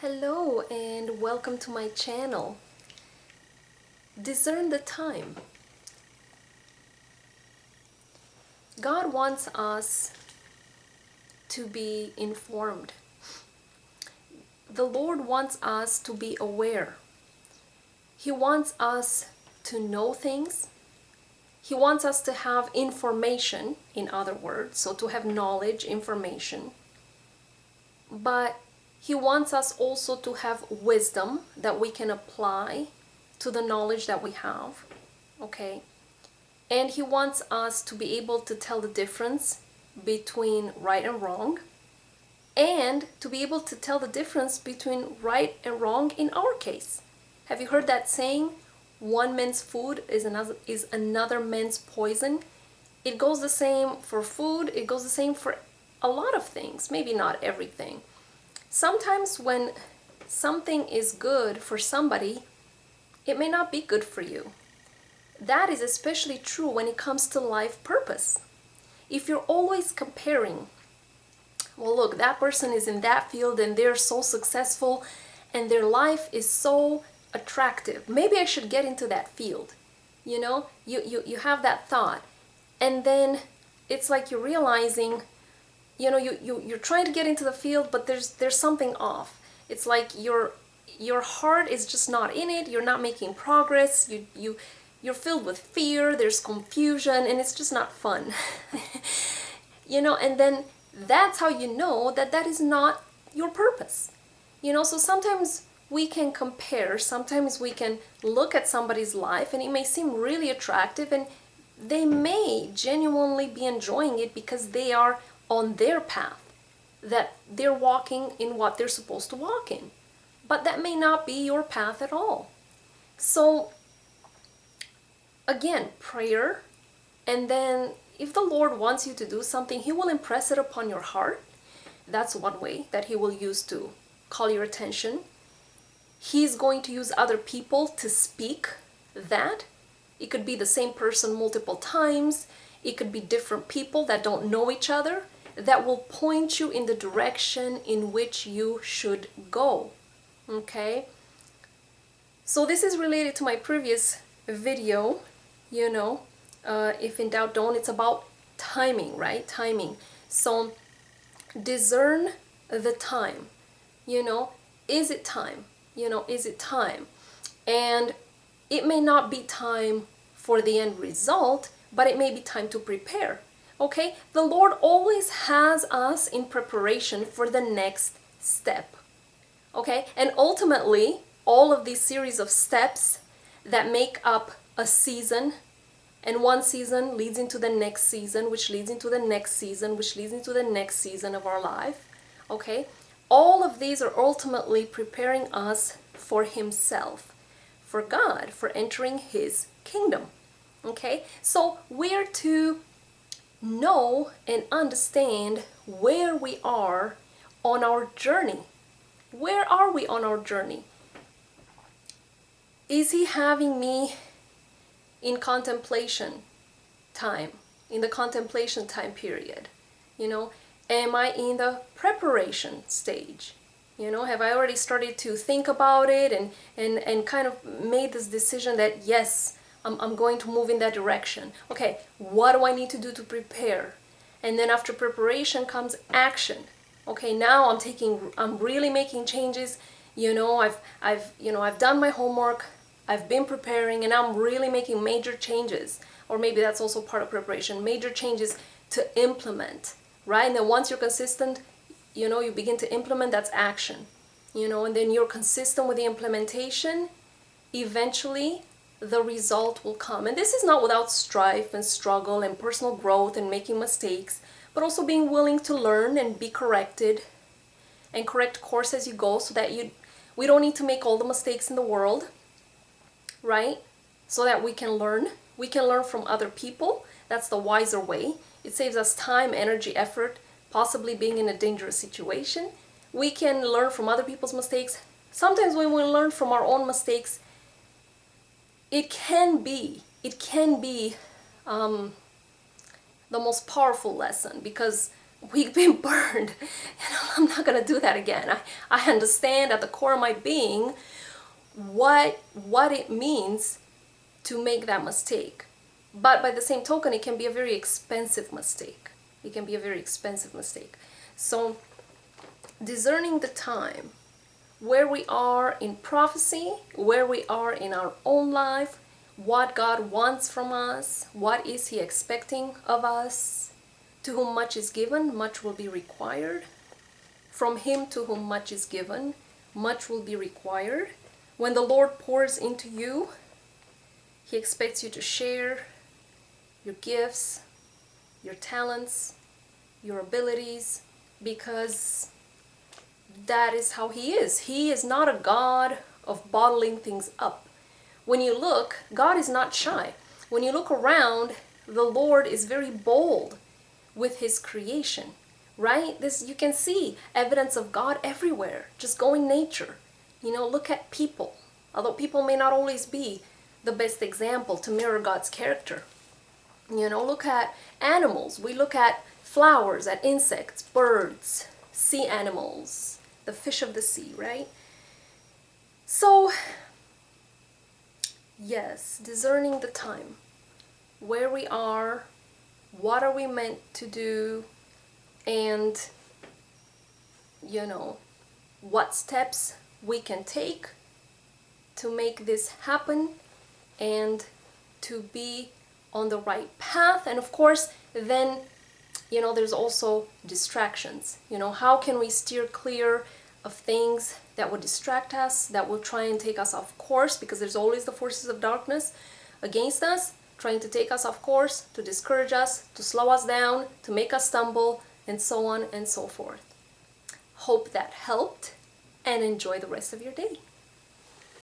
Hello and welcome to my channel. Discern the time. God wants us to be informed. The Lord wants us to be aware. He wants us to know things. He wants us to have information, in other words, so to have knowledge, information. But He wants us also to have wisdom that we can apply to the knowledge that we have, okay? And He wants us to be able to tell the difference between right and wrong, and to be able to tell the difference between right and wrong in our case. Have you heard that saying? One man's food is another man's poison. It goes the same for food, it goes the same for a lot of things, maybe not everything. Sometimes when something is good for somebody, it may not be good for you. That is especially true when it comes to life purpose. If you're always comparing, well, look, that person is in that field and they're so successful and their life is so attractive. Maybe I should get into that field. You know, you have that thought. And then it's like you're realizing, you know, you're trying to get into the field, but there's something off. It's like your heart is just not in it. You're not making progress. You're filled with fear. There's confusion, and it's just not fun. You know, and then that's how you know that that is not your purpose. You know, so sometimes we can compare. Sometimes we can look at somebody's life, and it may seem really attractive, and they may genuinely be enjoying it because they are on their path, that they're walking in what they're supposed to walk in. But that may not be your path at all. So again, prayer, and then if the Lord wants you to do something, He will impress it upon your heart. That's one way that He will use to call your attention. He's going to use other people to speak that. It could be the same person multiple times. It could be different people that don't know each other that will point you in the direction in which you should go. Okay? So this is related to my previous video, you know, if in doubt don't. It's about timing, right? Timing. So discern the time. You know, is it time? You know, is it time? And it may not be time for the end result, but it may be time to prepare. Okay? The Lord always has us in preparation for the next step. Okay? And ultimately, all of these series of steps that make up a season, and one season leads into the next season, which leads into the next season, which leads into the next season of our life. Okay? All of these are ultimately preparing us for Himself, for God, for entering His kingdom. Okay? So we're to know and understand where we are on our journey. Where are we on our journey? Is He having me in contemplation time, in the contemplation time period? You know, am I in the preparation stage? You know, have I already started to think about it and kind of made this decision that yes, I'm going to move in that direction. Okay, what do I need to do to prepare? And then after preparation comes action. Okay, now I'm really making changes. You know, I've done my homework. I've been preparing, and I'm really making major changes. Or maybe that's also part of preparation, major changes to implement, right? And then once you're consistent, you know, you begin to implement, that's action. You know, and then you're consistent with the implementation, eventually the result will come. And this is not without strife and struggle and personal growth and making mistakes, but also being willing to learn and be corrected and correct course as you go, so that we don't need to make all the mistakes in the world, right? So that we can learn. We can learn from other people. That's the wiser way. It saves us time, energy, effort, possibly being in a dangerous situation. We can learn from other people's mistakes. Sometimes when we learn from our own mistakes, it can be the most powerful lesson, because we've been burned, and I'm not gonna do that again. I understand at the core of my being what it means to make that mistake. But by the same token, it can be a very expensive mistake. It can be a very expensive mistake. So discerning the time, where we are in prophecy, where we are in our own life, what God wants from us, what is He expecting of us. To whom much is given, much will be required. From him to whom much is given, much will be required. When the Lord pours into you, He expects you to share your gifts, your talents, your abilities, because that is how He is. He is not a God of bottling things up. When you look, God is not shy. When you look around, the Lord is very bold with His creation, right? You can see evidence of God everywhere. Just go in nature. Look at people. Although people may not always be the best example to mirror God's character. Look at animals. We look at flowers, at insects, birds, sea animals, the fish of the sea, right? So, yes, discerning the time, where we are, what are we meant to do, and what steps we can take to make this happen and to be on the right path. And of course, then there's also distractions. How can we steer clear of things that would distract us, that will try and take us off course, because there's always the forces of darkness against us, trying to take us off course, to discourage us, to slow us down, to make us stumble, and so on and so forth. Hope that helped, and enjoy the rest of your day.